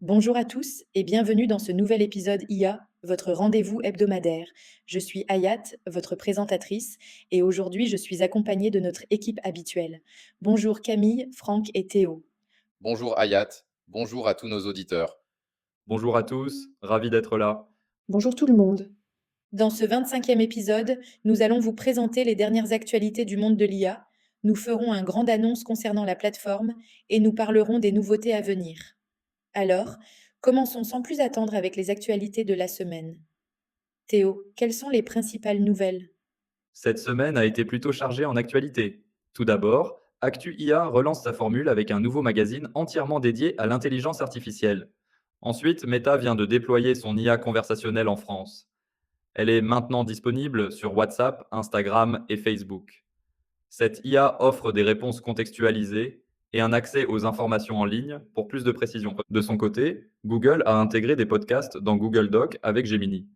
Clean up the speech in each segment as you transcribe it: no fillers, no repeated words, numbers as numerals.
Bonjour à tous et bienvenue dans ce nouvel épisode IA, votre rendez-vous hebdomadaire. Je suis Hayat, votre présentatrice, et aujourd'hui je suis accompagnée de notre équipe habituelle. Bonjour Camille, Franck et Théo. Bonjour Hayat, bonjour à tous nos auditeurs. Bonjour à tous, ravi d'être là. Bonjour tout le monde. Dans ce 25e épisode, nous allons vous présenter les dernières actualités du monde de l'IA. Nous ferons un grande annonce concernant la plateforme et nous parlerons des nouveautés à venir. Alors, commençons sans plus attendre avec les actualités de la semaine. Théo, quelles sont les principales nouvelles? Cette semaine a été plutôt chargée en actualité. Tout d'abord, Actu IA relance sa formule avec un nouveau magazine entièrement dédié à l'intelligence artificielle. Ensuite, Meta vient de déployer son IA conversationnelle en France. Elle est maintenant disponible sur WhatsApp, Instagram et Facebook. Cette IA offre des réponses contextualisées et un accès aux informations en ligne pour plus de précision. De son côté, Google a intégré des podcasts dans Google Doc avec Gemini.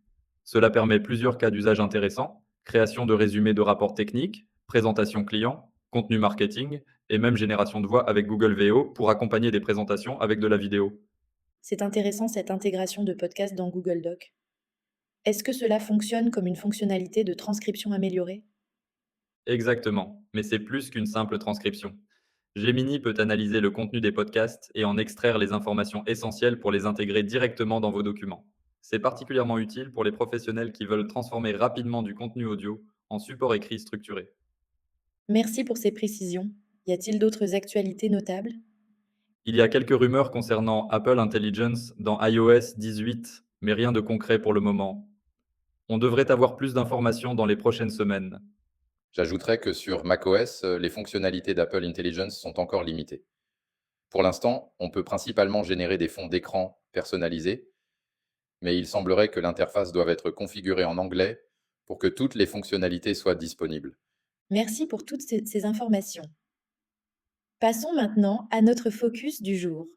Cela permet plusieurs cas d'usage intéressants: création de résumés de rapports techniques, présentation client, contenu marketing et même génération de voix avec Google VO pour accompagner des présentations avec de la vidéo. C'est intéressant cette intégration de podcast dans Google Doc. Est-ce que cela fonctionne comme une fonctionnalité de transcription améliorée? Exactement, mais c'est plus qu'une simple transcription. Gemini peut analyser le contenu des podcasts et en extraire les informations essentielles pour les intégrer directement dans vos documents. C'est particulièrement utile pour les professionnels qui veulent transformer rapidement du contenu audio en support écrit structuré. Merci pour ces précisions. Y a-t-il d'autres actualités notables? Il y a quelques rumeurs concernant Apple Intelligence dans iOS 18, mais rien de concret pour le moment. On devrait avoir plus d'informations dans les prochaines semaines. J'ajouterais que sur macOS, les fonctionnalités d'Apple Intelligence sont encore limitées. Pour l'instant, on peut principalement générer des fonds d'écran personnalisés, mais il semblerait que l'interface doive être configurée en anglais pour que toutes les fonctionnalités soient disponibles. Merci pour toutes ces informations. Passons maintenant à notre focus du jour.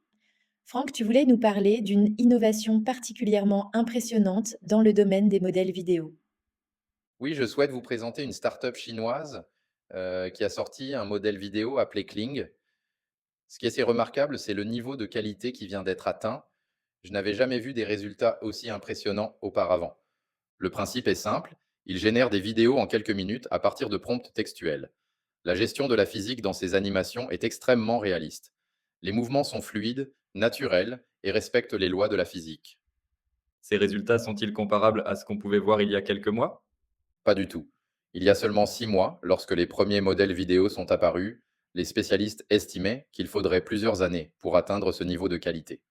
Franck, tu voulais nous parler d'une innovation particulièrement impressionnante dans le domaine des modèles vidéo. Oui, je souhaite vous présenter une start-up chinoise qui a sorti un modèle vidéo appelé Kling. Ce qui est assez remarquable, c'est le niveau de qualité qui vient d'être atteint. Je n'avais jamais vu des résultats aussi impressionnants auparavant. Le principe est simple, il génère des vidéos en quelques minutes à partir de prompts textuels. La gestion de la physique dans ces animations est extrêmement réaliste. Les mouvements sont fluides, naturels et respectent les lois de la physique. Ces résultats sont-ils comparables à ce qu'on pouvait voir il y a quelques mois? Pas du tout. Il y a seulement 6 mois, lorsque les premiers modèles vidéo sont apparus, les spécialistes estimaient qu'il faudrait plusieurs années pour atteindre ce niveau de qualité.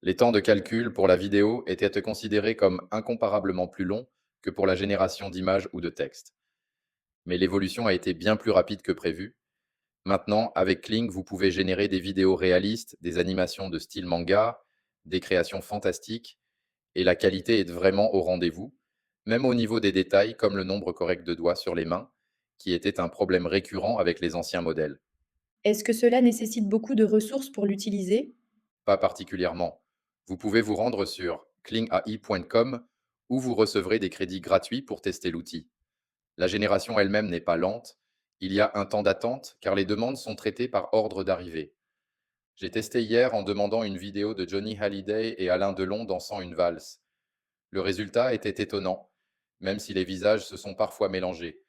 Les temps de calcul pour la vidéo étaient considérés comme incomparablement plus longs que pour la génération d'images ou de textes. Mais l'évolution a été bien plus rapide que prévu. Maintenant, avec Kling, vous pouvez générer des vidéos réalistes, des animations de style manga, des créations fantastiques, et la qualité est vraiment au rendez-vous, même au niveau des détails comme le nombre correct de doigts sur les mains, qui était un problème récurrent avec les anciens modèles. Est-ce que cela nécessite beaucoup de ressources pour l'utiliser? Pas particulièrement. Vous pouvez vous rendre sur klingai.com où vous recevrez des crédits gratuits pour tester l'outil. La génération elle-même n'est pas lente, il y a un temps d'attente car les demandes sont traitées par ordre d'arrivée. J'ai testé hier en demandant une vidéo de Johnny Hallyday et Alain Delon dansant une valse. Le résultat était étonnant, même si les visages se sont parfois mélangés,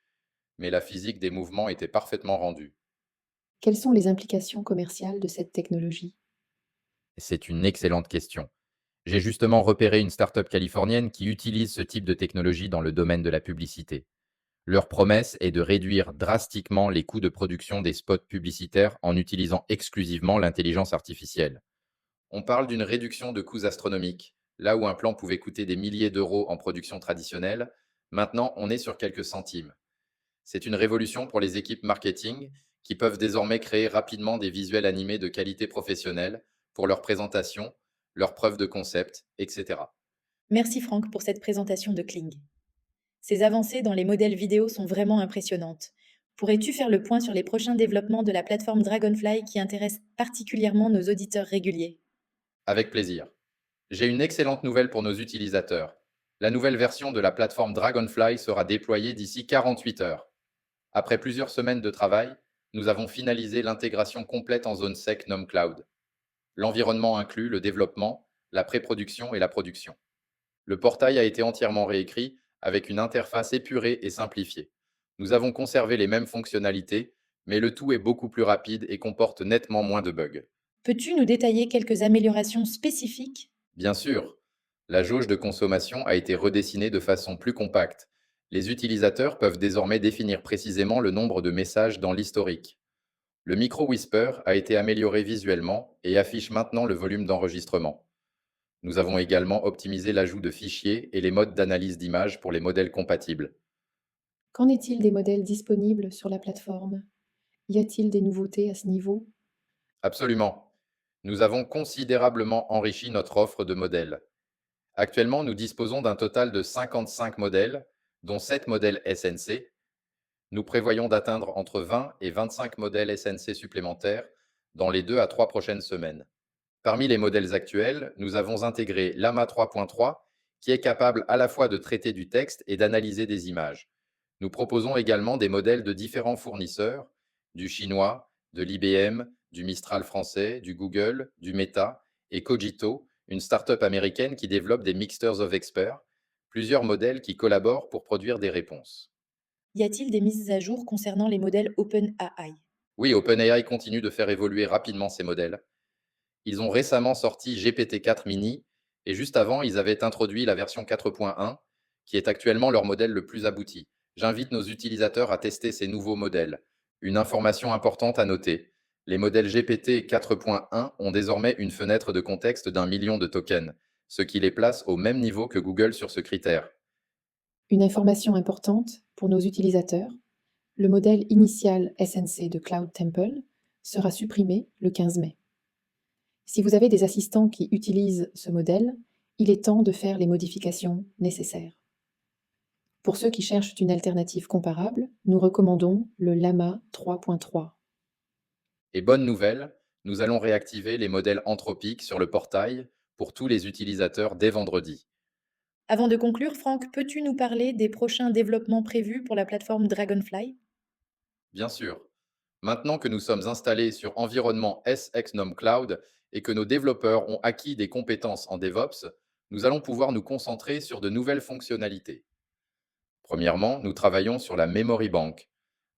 mais la physique des mouvements était parfaitement rendue. Quelles sont les implications commerciales de cette technologie? C'est une excellente question. J'ai justement repéré une start-up californienne qui utilise ce type de technologie dans le domaine de la publicité. Leur promesse est de réduire drastiquement les coûts de production des spots publicitaires en utilisant exclusivement l'intelligence artificielle. On parle d'une réduction de coûts astronomiques. Là où un plan pouvait coûter des milliers d'euros en production traditionnelle, maintenant on est sur quelques centimes. C'est une révolution pour les équipes marketing qui peuvent désormais créer rapidement des visuels animés de qualité professionnelle pour leur présentation, leurs preuves de concept, etc. Merci Franck pour cette présentation de Kling. Ces avancées dans les modèles vidéo sont vraiment impressionnantes. Pourrais-tu faire le point sur les prochains développements de la plateforme Dragonfly qui intéressent particulièrement nos auditeurs réguliers? Avec plaisir. J'ai une excellente nouvelle pour nos utilisateurs. La nouvelle version de la plateforme Dragonfly sera déployée d'ici 48 heures. Après plusieurs semaines de travail, nous avons finalisé l'intégration complète en zone sec Nom Cloud. L'environnement inclut le développement, la pré-production et la production. Le portail a été entièrement réécrit avec une interface épurée et simplifiée. Nous avons conservé les mêmes fonctionnalités, mais le tout est beaucoup plus rapide et comporte nettement moins de bugs. Peux-tu nous détailler quelques améliorations spécifiques? Bien sûr, la jauge de consommation a été redessinée de façon plus compacte. Les utilisateurs peuvent désormais définir précisément le nombre de messages dans l'historique. Le micro whisper a été amélioré visuellement et affiche maintenant le volume d'enregistrement. Nous avons également optimisé l'ajout de fichiers et les modes d'analyse d'images pour les modèles compatibles. Qu'en est-il des modèles disponibles sur la plateforme? Y a-t-il des nouveautés à ce niveau? Absolument. Nous avons considérablement enrichi notre offre de modèles. Actuellement, nous disposons d'un total de 55 modèles, dont 7 modèles SNC. Nous prévoyons d'atteindre entre 20 et 25 modèles SNC supplémentaires dans les 2 à 3 prochaines semaines. Parmi les modèles actuels, nous avons intégré Llama 3.3, qui est capable à la fois de traiter du texte et d'analyser des images. Nous proposons également des modèles de différents fournisseurs, du chinois, de l'IBM, du Mistral français, du Google, du Meta et Cogito, une start-up américaine qui développe des mixtures of experts, plusieurs modèles qui collaborent pour produire des réponses. Y a-t-il des mises à jour concernant les modèles OpenAI? Oui, OpenAI continue de faire évoluer rapidement ces modèles. Ils ont récemment sorti GPT-4 Mini et juste avant, ils avaient introduit la version 4.1, qui est actuellement leur modèle le plus abouti. J'invite nos utilisateurs à tester ces nouveaux modèles. Une information importante à noter, les modèles GPT 4.1 ont désormais une fenêtre de contexte d'1 million de tokens, ce qui les place au même niveau que Google sur ce critère. Une information importante pour nos utilisateurs, le modèle initial SNC de Cloud Temple sera supprimé le 15 mai. Si vous avez des assistants qui utilisent ce modèle, il est temps de faire les modifications nécessaires. Pour ceux qui cherchent une alternative comparable, nous recommandons le Llama 3.3. Et bonne nouvelle, nous allons réactiver les modèles anthropiques sur le portail pour tous les utilisateurs dès vendredi. Avant de conclure, Franck, peux-tu nous parler des prochains développements prévus pour la plateforme Dragonfly? Bien sûr. Maintenant que nous sommes installés sur environnement SXNOM Cloud et que nos développeurs ont acquis des compétences en DevOps, nous allons pouvoir nous concentrer sur de nouvelles fonctionnalités. Premièrement, nous travaillons sur la Memory Bank,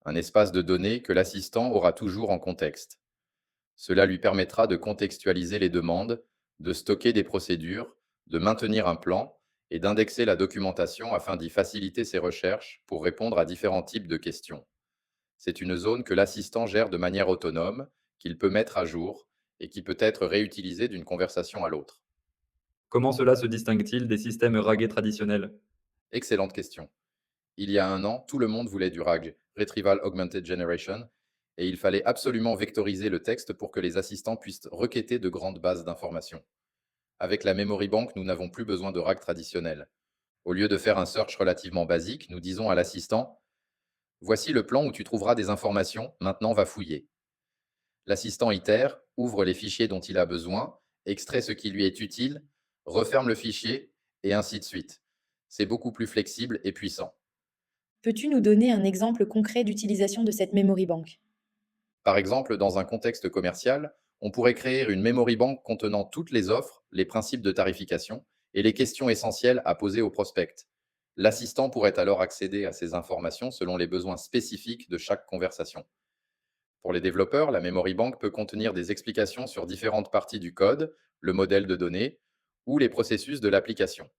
un espace de données que l'assistant aura toujours en contexte. Cela lui permettra de contextualiser les demandes, de stocker des procédures, de maintenir un plan et d'indexer la documentation afin d'y faciliter ses recherches pour répondre à différents types de questions. C'est une zone que l'assistant gère de manière autonome, qu'il peut mettre à jour et qui peut être réutilisée d'une conversation à l'autre. Comment cela se distingue-t-il des systèmes RAG traditionnels? Excellente question. Il y a un an, tout le monde voulait du RAG, Retrieval Augmented Generation, et il fallait absolument vectoriser le texte pour que les assistants puissent requêter de grandes bases d'informations. Avec la Memory Bank, nous n'avons plus besoin de RAG traditionnel. Au lieu de faire un search relativement basique, nous disons à l'assistant: voici le plan où tu trouveras des informations, maintenant va fouiller. L'assistant itère, ouvre les fichiers dont il a besoin, extrait ce qui lui est utile, referme le fichier, et ainsi de suite. C'est beaucoup plus flexible et puissant. Peux-tu nous donner un exemple concret d'utilisation de cette memory bank? Par exemple, dans un contexte commercial, on pourrait créer une memory bank contenant toutes les offres, les principes de tarification et les questions essentielles à poser au prospect. L'assistant pourrait alors accéder à ces informations selon les besoins spécifiques de chaque conversation. Pour les développeurs, la memory bank peut contenir des explications sur différentes parties du code, le modèle de données ou les processus de l'application.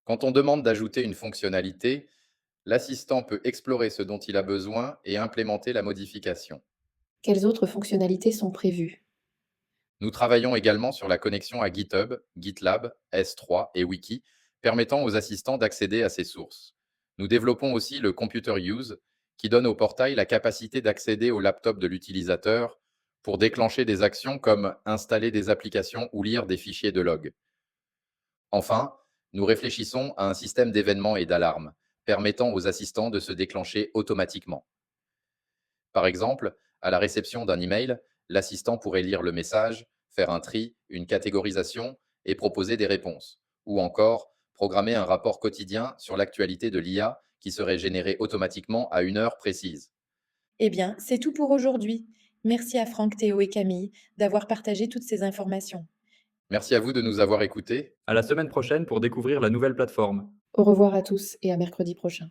Quand on demande d'ajouter une fonctionnalité, l'assistant peut explorer ce dont il a besoin et implémenter la modification. Quelles autres fonctionnalités sont prévues? Nous travaillons également sur la connexion à GitHub, GitLab, S3 et Wiki, permettant aux assistants d'accéder à ces sources. Nous développons aussi le Computer Use, qui donne au portail la capacité d'accéder au laptop de l'utilisateur pour déclencher des actions comme installer des applications ou lire des fichiers de log. Enfin, nous réfléchissons à un système d'événements et d'alarmes, permettant aux assistants de se déclencher automatiquement. Par exemple, à la réception d'un email, l'assistant pourrait lire le message, faire un tri, une catégorisation et proposer des réponses. Ou encore, programmer un rapport quotidien sur l'actualité de l'IA qui serait généré automatiquement à une heure précise. Eh bien, c'est tout pour aujourd'hui. Merci à Franck, Théo et Camille d'avoir partagé toutes ces informations. Merci à vous de nous avoir écoutés. À la semaine prochaine pour découvrir la nouvelle plateforme. Au revoir à tous et à mercredi prochain.